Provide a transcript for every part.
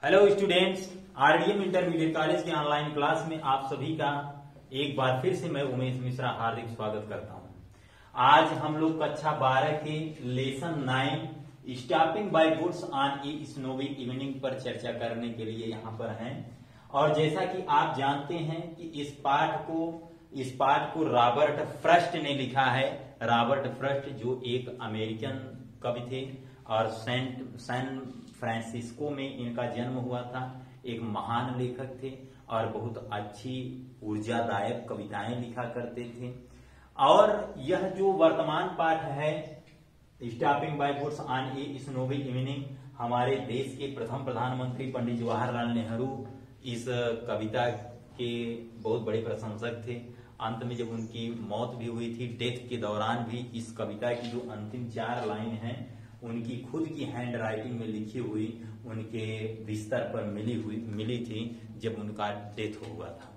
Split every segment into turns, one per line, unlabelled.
Hello students, RDM intermediate college के online class में आप सभी का एक बार फिर से मैं उमेश मिश्रा हार्दिक स्वागत करता हूं। आज हम लोग कक्षा 12 के lesson 9 stopping by goods on A snowy evening पर चर्चा करने के लिए यहाँ पर हैं। और जैसा कि आप जानते हैं कि इस पाठ को रॉबर्ट फ्रस्ट ने लिखा है। रॉबर्ट फ्रस्ट जो एक अमेरिकन कवि थे और सैन फ्रांसिस्को में इनका जन्म हुआ था। एक महान लेखक थे और बहुत अच्छी ऊर्जादायक कविताएं लिखा करते थे। और यह जो वर्तमान पाठ है stopping by goods on A snowy evening, हमारे देश के प्रथम प्रधानमंत्री पंडित जवाहरलाल नेहरू इस कविता के बहुत बड़े प्रशंसक थे। अंत में जब उनकी मौत भी हुई थी, डेथ के दौरान भी इस कविता की जो अंतिम 4 लाइन है उनकी खुद की हैंड राइटिंग में लिखी हुई उनके बिस्तर पर मिली थी जब उनका डेथ हुआ था।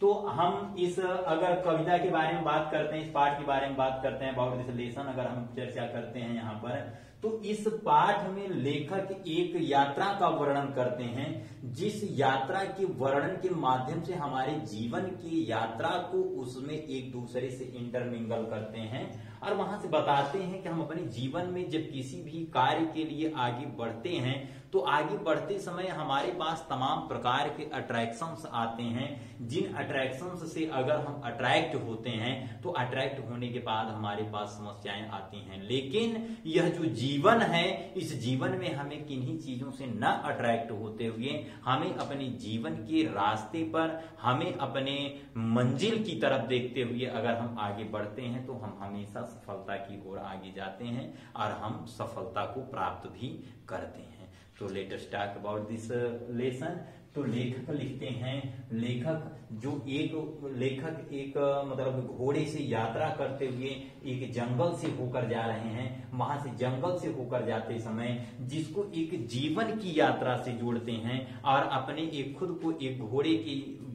तो हम इस अगर कविता के बारे में बात करते हैं, इस पाठ के बारे में बात करते हैं, अबाउट दिस लेसन अगर हम चर्चा करते हैं यहाँ पर, तो इस पाठ में लेखक एक यात्रा का वर्णन करते हैं, जिस यात्रा के वर्णन के माध्यम से हमारे जीवन की यात्रा को उसमें एक दूसरे से इंटरमिंगल करते हैं और वहां से बताते हैं कि हम अपने जीवन में जब किसी भी कार्य के लिए आगे बढ़ते हैं तो आगे बढ़ते समय हमारे पास तमाम प्रकार के अट्रैक्शंस आते हैं। जिन अट्रैक्शंस से अगर हम अट्रैक्ट होते हैं तो अट्रैक्ट होने के बाद हमारे पास समस्याएं आती हैं। लेकिन यह जो जीवन है, इस जीवन में हमें किन्हीं चीजों से न अट्रैक्ट होते हुए हमें अपने जीवन के रास्ते पर, हमें अपने मंजिल की तरफ देखते हुए अगर हम आगे बढ़ते हैं तो हम हमेशा सफलता की ओर आगे जाते हैं और हम सफलता को प्राप्त भी करते हैं। तो let us talk about this lesson. तो लेखक लिखते हैं, लेखक एक मतलब घोड़े से यात्रा करते हुए एक जंगल से होकर जा रहे हैं। वहां से जंगल से होकर जाते समय जिसको एक जीवन की यात्रा से जोड़ते हैं और अपने एक खुद को एक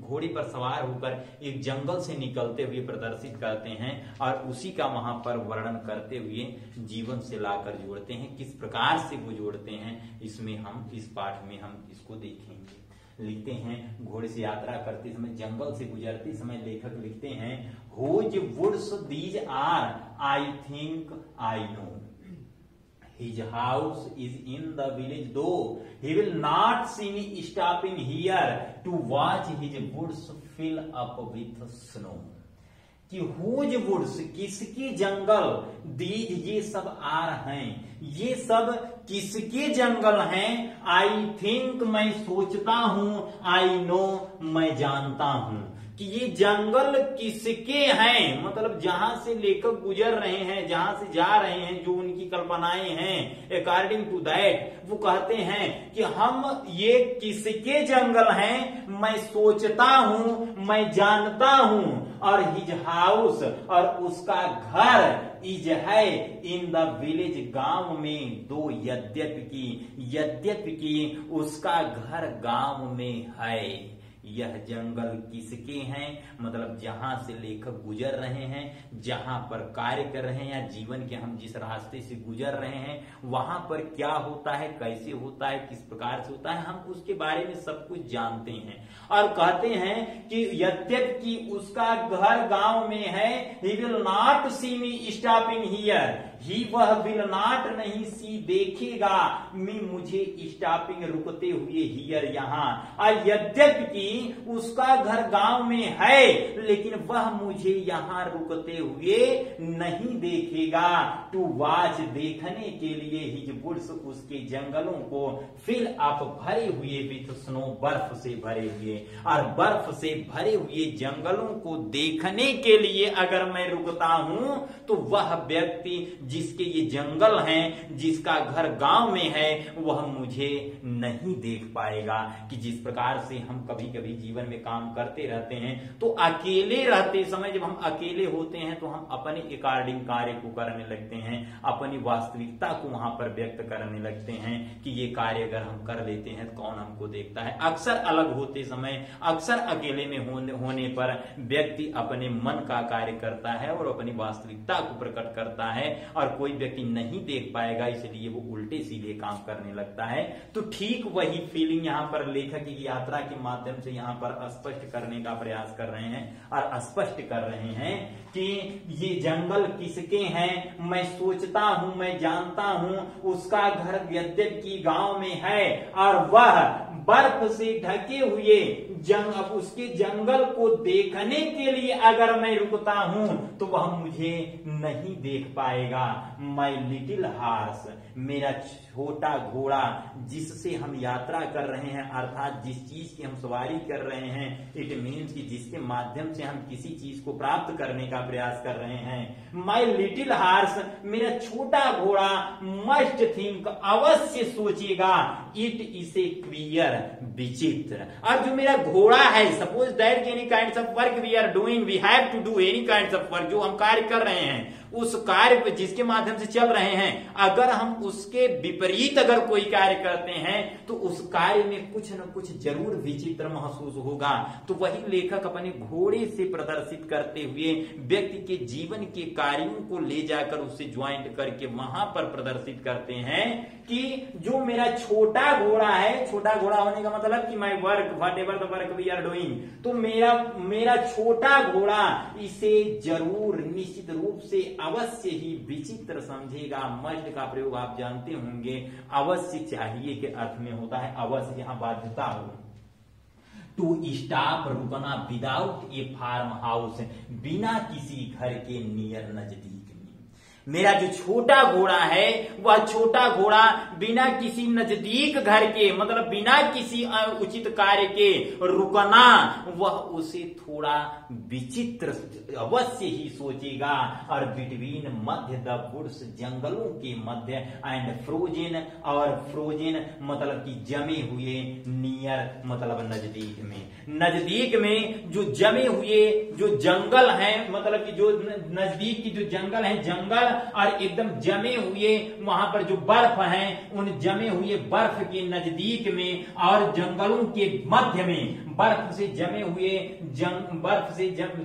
घोड़े पर सवार होकर एक जंगल से निकलते हुए प्रदर्शित करते हैं और उसी का वहां पर वर्णन करते हुए जीवन से लाकर जोड़ते हैं। किस प्रकार से वो जोड़ते हैं इसमें हम इस पाठ में हम इसको देखेंगे। लिखते हैं, घोड़े से यात्रा करते समय, जंगल से गुजरते समय लेखक लिखते हैं, whose woods these are I think I know, his house is in the village though he will not see me stopping here to watch his woods fill up with snow। कि हुज वुड्स किसके जंगल, these ये सब are हैं, ये सब किसके जंगल हैं, I think मैं सोचता हूं, आई नो मैं जानता हूं कि ये जंगल किसके हैं। मतलब जहां से लेखक गुजर रहे हैं, जहां से जा रहे हैं, जो उनकी कल्पनाएं हैं, अकॉर्डिंग टू दैट वो कहते हैं कि हम ये किसके जंगल हैं, मैं सोचता हूं, मैं जानता हूं। और हिज हाउस और उसका घर इज है इन द विलेज गांव में, दो यद्यपि की उसका घर गांव में है। यह जंगल किसके हैं, मतलब जहां से लेखक गुजर रहे हैं, जहां पर कार्य कर रहे हैं या जीवन के हम जिस रास्ते से गुजर रहे हैं वहां पर क्या होता है, कैसे होता है, किस प्रकार से होता है, हम उसके बारे में सब कुछ जानते हैं। और कहते हैं कि यद्यपि उसका घर गांव में है, he will not see me stopping here, he वह विल नॉट नहीं सी देखेगा मी मुझे स्टॉपिंग रुकते हुए हियर यहाँ। और यद्यपि उसका घर गांव में है लेकिन वह मुझे यहाँ रुकते हुए नहीं देखेगा। टू वॉच देखने के लिए हिज वुड्स उसके जंगलों को फिल अप भरे हुए विथ स्नो बर्फ से भरे हुए, और बर्फ से भरे हुए जंगलों को देखने के लिए अगर मैं रुकता हूं तो वह व्यक्ति जिसके ये जंगल हैं, जिसका घर गांव में है, वह मुझे नहीं देख पाएगा। कि जिस प्रकार से हम कभी कभी जीवन में काम करते रहते हैं तो अकेले रहते समय जब हम अकेले होते हैं तो हम अपने अकॉर्डिंग कार्य को करने लगते हैं, अपनी वास्तविकता को वहां पर व्यक्त करने लगते हैं कि ये कार्य अगर हम कर लेते हैं तो कौन हमको देखता है। अक्सर अलग होते समय, अक्सर अकेले में होने पर व्यक्ति अपने मन का कार्य करता है और अपनी वास्तविकता को प्रकट करता है और कोई व्यक्ति नहीं देख पाएगा, इसलिए वो उल्टे सीधे काम करने लगता है। तो ठीक वही फीलिंग यहाँ पर लेखक की यात्रा के माध्यम से यहाँ पर स्पष्ट करने का प्रयास कर रहे हैं और स्पष्ट कर रहे हैं कि ये जंगल किसके हैं, मैं सोचता हूं, मैं जानता हूं, उसका घर यद्यपि गांव में है और वह बर्फ से ढके हुए अब उसके जंगल को देखने के लिए अगर मैं रुकता हूं तो वह मुझे नहीं देख पाएगा। माई लिटिल हार्स, मेरा छोटा घोड़ा जिससे हम यात्रा कर रहे हैं, अर्थात जिस चीज की हम सवारी कर रहे हैं, इट मीन्स कि जिसके माध्यम से हम किसी चीज को प्राप्त करने का प्रयास कर रहे हैं। माई लिटिल हार्स, मेरा छोटा घोड़ा मस्ट थिंक, अवश्य सोचेगा, इट इज ए क्वियर, विचित्र। और जो मेरा घोड़ा है, suppose that any kind of work we are doing, we have to do any kind of work, जो हम कार्य कर रहे हैं, उस कार्य पे जिसके माध्यम से चल रहे हैं, अगर हम उसके विपरीत अगर कोई कार्य करते हैं तो उस कार्य में कुछ न कुछ जरूर विचित्र महसूस होगा। तो वही लेखक अपने घोड़े से प्रदर्शित करते हुए व्यक्ति के जीवन के कार्यों को ले जाकर उससे ज्वाइंट करके वहां पर प्रदर्शित करते हैं कि जो मेरा छोटा घोड़ा है, छोटा घोड़ा होने का मतलब कि my work, whatever the work we are doing, तो मेरा छोटा घोड़ा इसे जरूर निश्चित रूप से अवश्य ही विचित्र समझेगा। मस्ट का प्रयोग आप जानते होंगे, अवश्य चाहिए के अर्थ में होता है, अवश्य यहां बाध्यता हो। टू स्टॉप, रुकना, विदाउट ए फार्म हाउस, बिना किसी घर के नियर, नजदीक। मेरा जो छोटा घोड़ा है वह छोटा घोड़ा बिना किसी नजदीक घर के, मतलब बिना किसी उचित कार्य के रुकना, वह उसे थोड़ा विचित्र अवश्य ही सोचेगा। और बिटवीन, मध्य, द वुड्स, जंगलों के मध्य, एंड फ्रोजन, और फ्रोजन मतलब कि जमे हुए, नियर मतलब नजदीक में, नजदीक में जो जमे हुए जो जंगल हैं, मतलब कि जो नजदीक की जो जंगल है, जंगल और एकदम जमे हुए वहां पर जो बर्फ है, उन जमे हुए बर्फ के नजदीक में और जंगलों के मध्य में, बर्फ से जमे हुए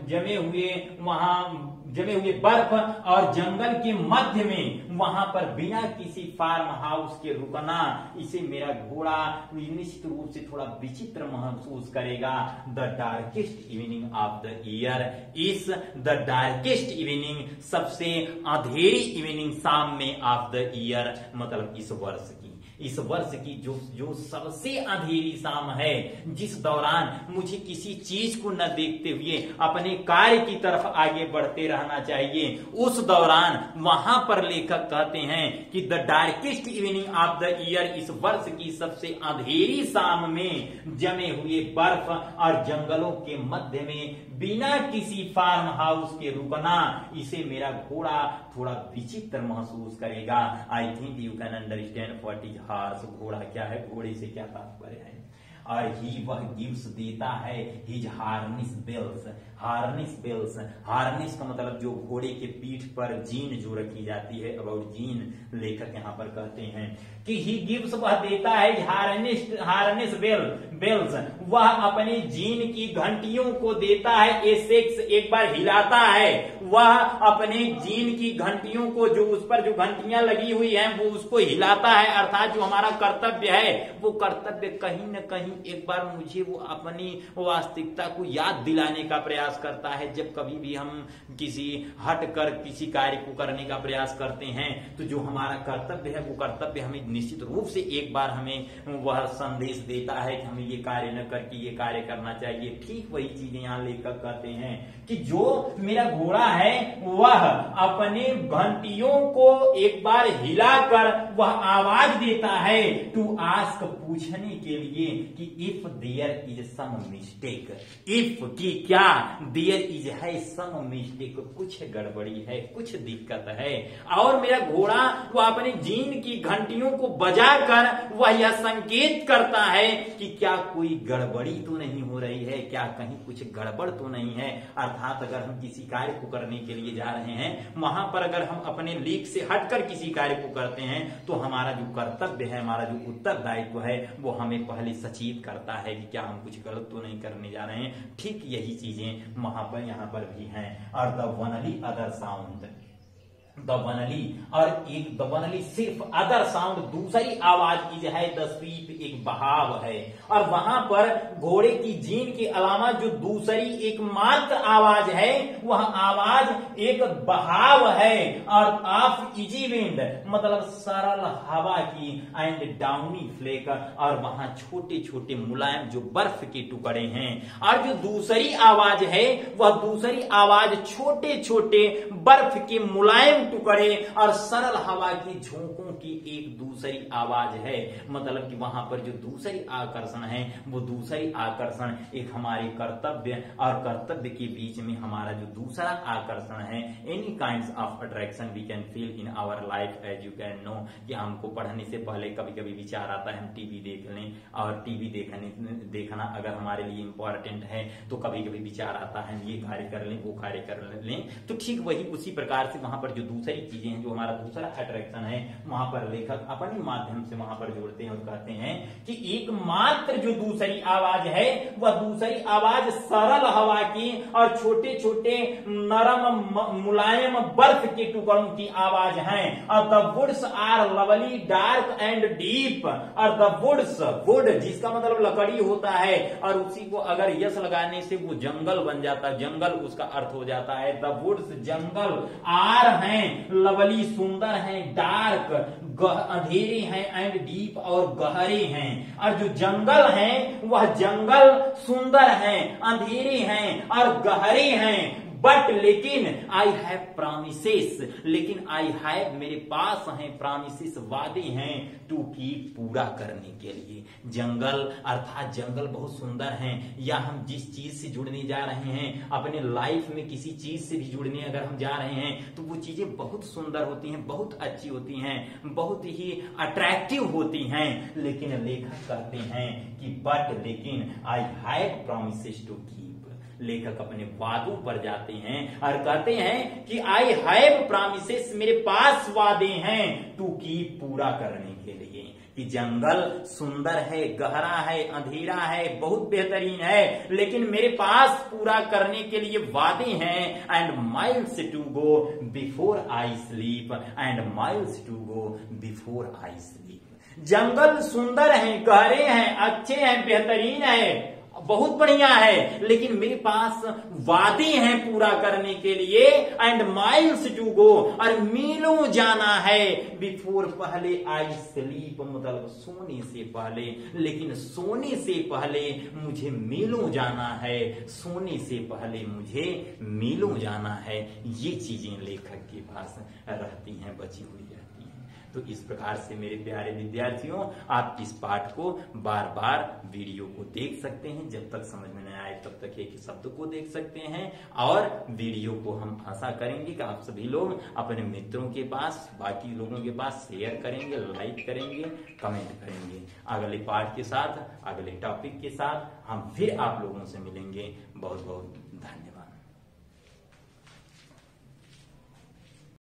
जमे हुए वहां जमे हुए बर्फ और जंगल के मध्य में, वहां पर बिना किसी फार्म हाउस के रुकना, इसे मेरा घोड़ा निश्चित रूप से थोड़ा विचित्र महसूस करेगा। The darkest evening of the year, इस द डार्केस्ट इवनिंग, सबसे अंधेरी इवनिंग, शाम में, ऑफ द ईयर मतलब इस वर्ष की, इस वर्ष की जो सबसे अंधेरी शाम है, जिस दौरान मुझे किसी चीज को न देखते हुए अपने कार्य की तरफ आगे बढ़ते रहना चाहिए, उस दौरान वहां पर लेखक कहते हैं कि the darkest evening of the year, इस वर्ष की सबसे अंधेरी शाम में जमे हुए बर्फ और जंगलों के मध्य में बिना किसी फार्म हाउस के रुकना, इसे मेरा घोड़ा थोड़ा विचित्र महसूस करेगा। I think you can understand what is horse, घोड़ा क्या है, घोड़े से क्या तात्पर्य है। और ही वह गिव्स देता है, हिज हार्निस बेल्स, हार्निस बेल्स, हार्निस का मतलब जो घोड़े के पीठ पर जीन जो रखी जाती है, अबाउट जीन लेखक यहाँ पर कहते हैं कि ही गिव्स, वह देता है, हार्निस बेल्स, वह अपने जीन की घंटियों को देता है, ए सेक्स, एक बार हिलाता है, वह अपने जीन की घंटियों को, जो उस पर जो घंटियां लगी हुई हैं वो उसको हिलाता है, अर्थात जो हमारा कर्तव्य है वो कर्तव्य कहीं न कहीं एक बार मुझे वो अपनी वास्तविकता को याद दिलाने का प्रयास करता है। जब कभी भी हम किसी हट कर किसी कार्य को करने का प्रयास करते हैं तो जो हमारा कर्तव्य है वो कर्तव्य हमें निश्चित रूप से एक बार हमें वह संदेश देता है कि हमें ये कार्य न करके ये कार्य करना चाहिए। ठीक वही चीजें यहाँ लेखक कहते हैं कि जो मेरा घोड़ा है वह अपने घंटियों को एक बार हिलाकर वह आवाज देता है, टू आस्क, पूछने के लिए कि if there is some mistake, if की क्या, देयर इज है सम मिस्टेक, कुछ गड़बड़ी है, कुछ दिक्कत है। और मेरा घोड़ा वह अपने जीन की घंटियों को बजाकर वह यह संकेत करता है कि क्या कोई गड़बड़ी तो नहीं हो रही है, क्या कहीं कुछ गड़बड़ तो नहीं है। अर्थात अगर हम किसी कार्य को करने के लिए जा रहे हैं, वहां पर अगर हम अपने लीक से हटकर किसी कार्य को करते हैं तो हमारा जो कर्तव्य है, हमारा जो उत्तरदायित्व है वो हमें पहले सचेत करता है कि क्या हम कुछ गलत तो नहीं करने जा रहे हैं। ठीक यही चीजें वहां पर यहाँ पर भी हैं। और the only other sound, the only, और एक द वनली सिर्फ अदर साउंड, दूसरी आवाज की जो है द स्वीप एक बहाव है। और वहां पर घोड़े की जीन के अलावा जो दूसरी एकमात्र आवाज है वह आवाज एक बहाव है और ऑफ इजी विंड मतलब सरल हवा की, एंड डाउनी फ्लेक, और वहां छोटे छोटे मुलायम जो बर्फ के टुकड़े हैं। और जो दूसरी आवाज है वह दूसरी आवाज छोटे छोटे बर्फ के मुलायम टुकड़े और सरल हवा की झोंकों की एक दूसरी आवाज है। मतलब कि वहां पर जो दूसरी आकर्षण है वो दूसरी आकर्षण एक हमारे कर्तव्य और कर्तव्य के बीच में हमारा जो दूसरा आकर्षण है, any kinds of attraction we can feel in our life, as you can know कि हमको पढ़ने से पहले कभी कभी विचार आता है हम टीवी देख लें, और टीवी देखना अगर हमारे लिए इंपॉर्टेंट है तो कभी कभी विचार आता है हम ये कार्य कर लें वो कार्य कर लें। तो ठीक वही उसी प्रकार से वहां पर जो दूसरी चीजें हैं, जो हमारा दूसरा अट्रैक्शन है, वहां पर लेखक अपने माध्यम से वहां पर जोड़ते हैं और कहते हैं कि एकमात्र जो दूसरी आवाज है वह दूसरी आवाज सरल हवा की और छोटे छोटे नरम मुलायम बर्फ के टुकड़ों की आवाज है। और the woods are lovely dark and deep, और द वुड्स, वुड जिसका मतलब लकड़ी होता है और उसी को अगर यस लगाने से वो जंगल बन जाता है, जंगल उसका अर्थ हो जाता है। द वुड्स जंगल, आर हैं लवली सुंदर हैं, डार्क अंधेरे हैं, एंड डीप और गहरे हैं। और जो जंगल हैं वह जंगल सुंदर हैं, अंधेरे हैं और गहरे हैं। बट लेकिन आई हैव प्रॉमिसेस, लेकिन आई हैव मेरे पास हैं प्रॉमिसेस वादे हैं, टू कीप पूरा करने के लिए। जंगल अर्थात जंगल बहुत सुंदर हैं, या हम जिस चीज से जुड़ने जा रहे हैं अपने लाइफ में किसी चीज से भी जुड़ने अगर हम जा रहे हैं तो वो चीजें बहुत सुंदर होती हैं, बहुत अच्छी होती हैं, बहुत ही अट्रैक्टिव होती हैं। लेकिन लेखक कहते हैं कि बट लेकिन I have promises to keep, लेखक अपने वादों पर जाते हैं और कहते हैं कि आई हैव प्रॉमिसेस, मेरे पास वादे हैं, टू कीप पूरा करने के लिए। कि जंगल सुंदर है, गहरा है, अंधेरा है, बहुत बेहतरीन है, लेकिन मेरे पास पूरा करने के लिए वादे हैं। And miles to go before I sleep, and miles to go before I sleep. जंगल सुंदर है, गहरे हैं, अच्छे हैं, बेहतरीन है, बहुत बढ़िया है, लेकिन मेरे पास वादे हैं पूरा करने के लिए। एंड माइल्स टू गो, और मीलों जाना है, बिफोर पहले आई स्लीप मतलब सोने से पहले, लेकिन सोने से पहले मुझे मीलों जाना है, सोने से पहले मुझे मीलों जाना है। ये चीजें लेखक के पास रहती हैं, बची हुई रहती हैं। तो इस प्रकार से मेरे प्यारे विद्यार्थियों आप इस पाठ को बार बार वीडियो को देख सकते हैं, जब तक समझ में नहीं आए तब तक एक शब्द को देख सकते हैं। और वीडियो को हम आशा करेंगे कि आप सभी लोग अपने मित्रों के पास, बाकी लोगों के पास शेयर करेंगे, लाइक करेंगे, कमेंट करेंगे। अगले पाठ के साथ, अगले टॉपिक के साथ हम फिर आप लोगों से मिलेंगे। बहुत बहुत धन्यवाद।